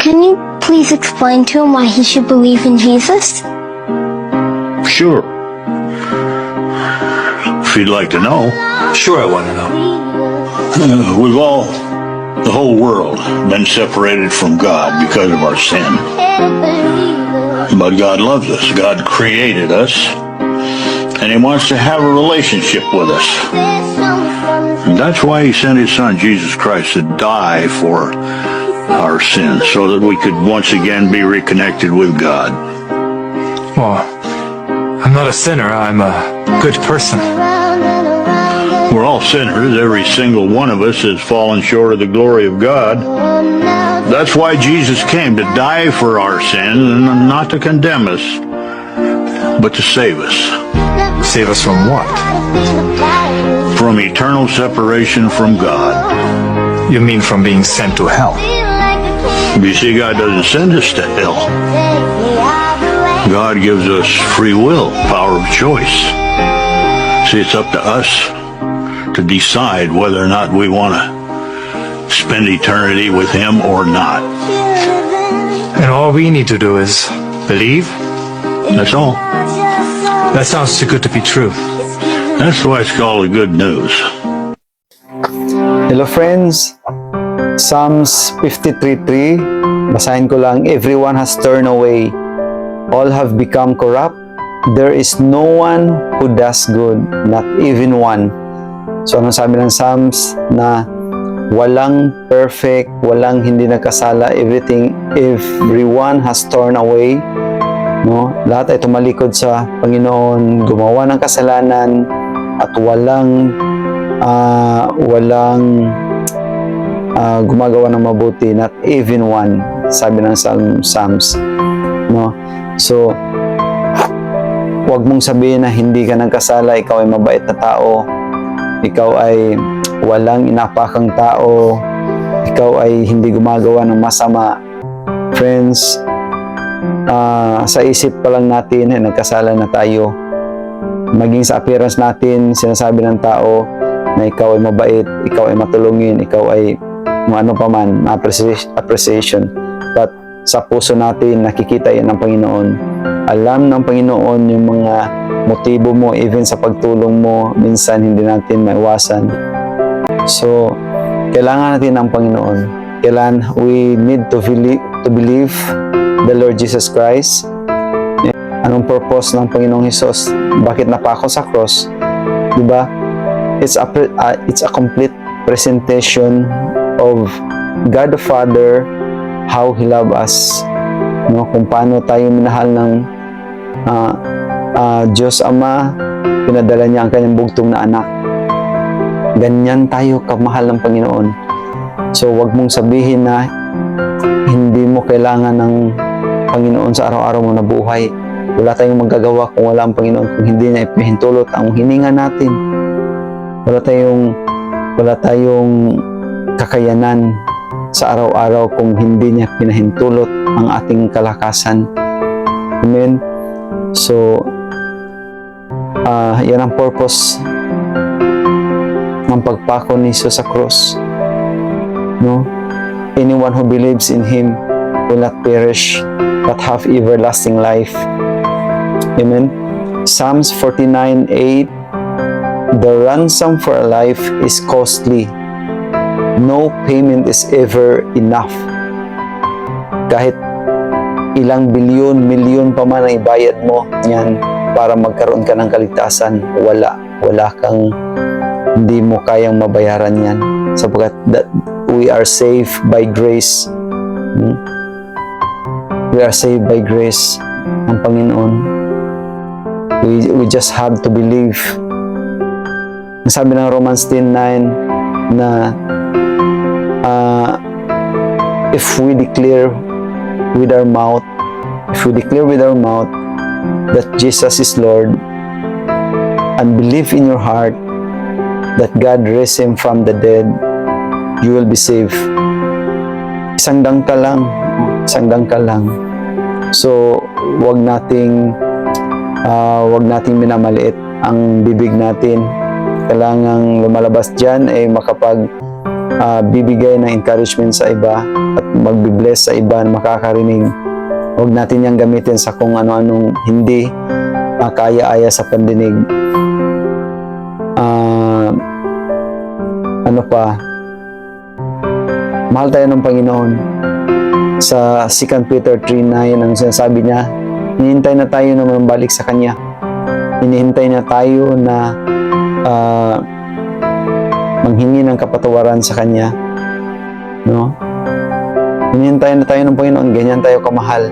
Can you please explain to him why he should believe in Jesus? Sure. If you'd like to know. Sure, I want to know. We've all, the whole world, been separated from God because of our sin. But God loves us. God created us. And He wants to have a relationship with us. And that's why He sent His Son, Jesus Christ, to die for our sins, so that we could once again be reconnected with God. Well, I'm not a sinner. I'm a good person. We're all sinners. Every single one of us has fallen short of the glory of God. That's why Jesus came, to die for our sins, and not to condemn us, but to save us. Save us from what? From eternal separation from God. You mean from being sent to hell? You see, God doesn't send us to hell. God gives us free will, power of choice. See, it's up to us to decide whether or not we want to spend eternity with Him or not. And all we need to do is believe? That's all. That sounds too good to be true. That's why it's called the good news. Hello friends, Psalms 53:3, basahin ko lang. Everyone has turned away, all have become corrupt. There is no one who does good, not even one. So ano sabi ng Psalms? Na walang perfect, walang hindi nagkasala, everyone has turned away. No? Lahat ay tumalikod sa Panginoon, gumawa ng kasalanan, at walang gumagawa ng mabuti, not even one, sabi ng Psalms. No? So, huwag mong sabihin na hindi ka nagkasala, ikaw ay mabait na tao, ikaw ay walang inapakang tao, ikaw ay hindi gumagawa ng masama. Friends, sa isip pa lang natin ay nagkasala na tayo. Maging sa appearance natin, sinasabi ng tao na ikaw ay mabait, ikaw ay matulungin, ikaw ay ano pa man, appreciation. But sa puso natin, nakikita yan ng Panginoon. Alam ng Panginoon yung mga motibo mo, even sa pagtulong mo, minsan hindi natin maiwasan. So, kailangan natin ng Panginoon. We need to believe the Lord Jesus Christ. Anong purpose ng Panginoong Hesus? Bakit napako sa cross? Diba? It's a complete presentation of God the Father, how He loves us, no? Kung paano tayo minahal ng Diyos Ama, pinadala niya ang kanyang bugtong na anak. Ganyan tayo kamahal ng Panginoon. So, wag mong sabihin na hindi mo kailangan ng Panginoon sa araw-araw mo na buhay. Wala tayong magagawa kung wala ang Panginoon, kung hindi niya ipahintulot ang hininga natin. Wala tayong kakayanan sa araw-araw kung hindi niya pinahintulot ang ating kalakasan. Amen? So, yan ang purpose ng pagpako ni Jesus sa cross. No? Anyone who believes in Him will not perish but have everlasting life. Amen? Psalms 49:8, the ransom for a life is costly. No payment is ever enough. Kahit ilang bilyon, milyon pa man ang ibayad mo yan para magkaroon ka ng kaligtasan, hindi mo kayang mabayaran yan. Sapagkat we are saved by grace. We are saved by grace ng Panginoon. We just have to believe. Sabi ng Romans 10:9 na if we declare with our mouth that Jesus is Lord, and believe in your heart that God raised Him from the dead, you will be saved. Isang dangkal lang. So, wag nating minamaliit ang bibig natin. Kailangang lumalabas dyan ay bibigay ng encouragement sa iba, at magbibless sa iba na makakarinig. Huwag natin yang gamitin sa kung ano-anong hindi makaya-aya sa pandinig. Ano pa? Mahal tayo ng Panginoon. Sa 2 Peter 3:9 ang sinasabi niya, hinihintay na tayo na mabalik sa Kanya. Hinihintay na tayo na manghingi ng kapatawaran sa Kanya. No? Hinihintay na tayo ng Panginoon, ganyan tayo kamahal.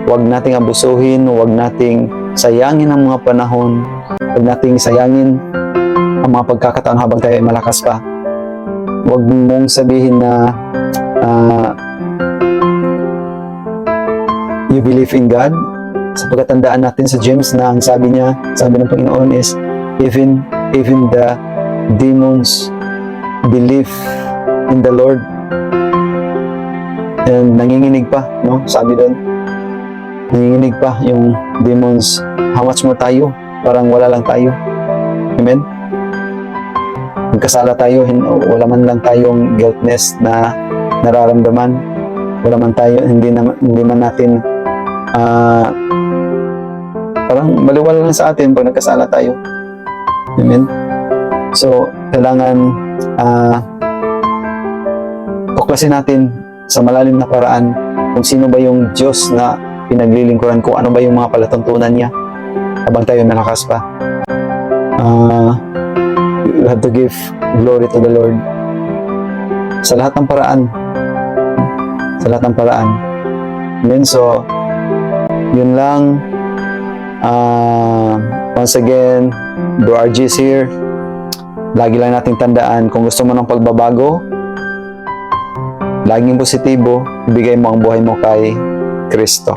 Huwag nating abusuhin, huwag nating sayangin ang mga panahon, huwag nating sayangin ang mga pagkakataon habang tayo ay malakas pa. Huwag mong sabihin na you believe in God. Sapagkat tandaan natin sa James na ang sabi ng Panginoon is, even the demons believe in the Lord. And nanginginig pa, no? Sabi doon, nanginginig pa yung demons. How much more tayo? Parang wala lang tayo. Amen? Magkasala tayo, wala man lang tayong guiltness na nararamdaman. Wala man tayo, hindi man natin parang maliwala lang sa atin pag nagkasala tayo. Amen? So, kailangan tuklasin natin sa malalim na paraan kung sino ba yung Diyos na pinaglilingkuran ko, ano ba yung mga palatuntunan niya habang tayo malakas pa. You have to give glory to the Lord sa lahat ng paraan. Sa lahat ng paraan. Amen? So, yun lang. Once again, Bro RG is here. Lagi lang nating tandaan, kung gusto mo ng pagbabago, laging positibo, ibigay mo ang buhay mo kay Kristo.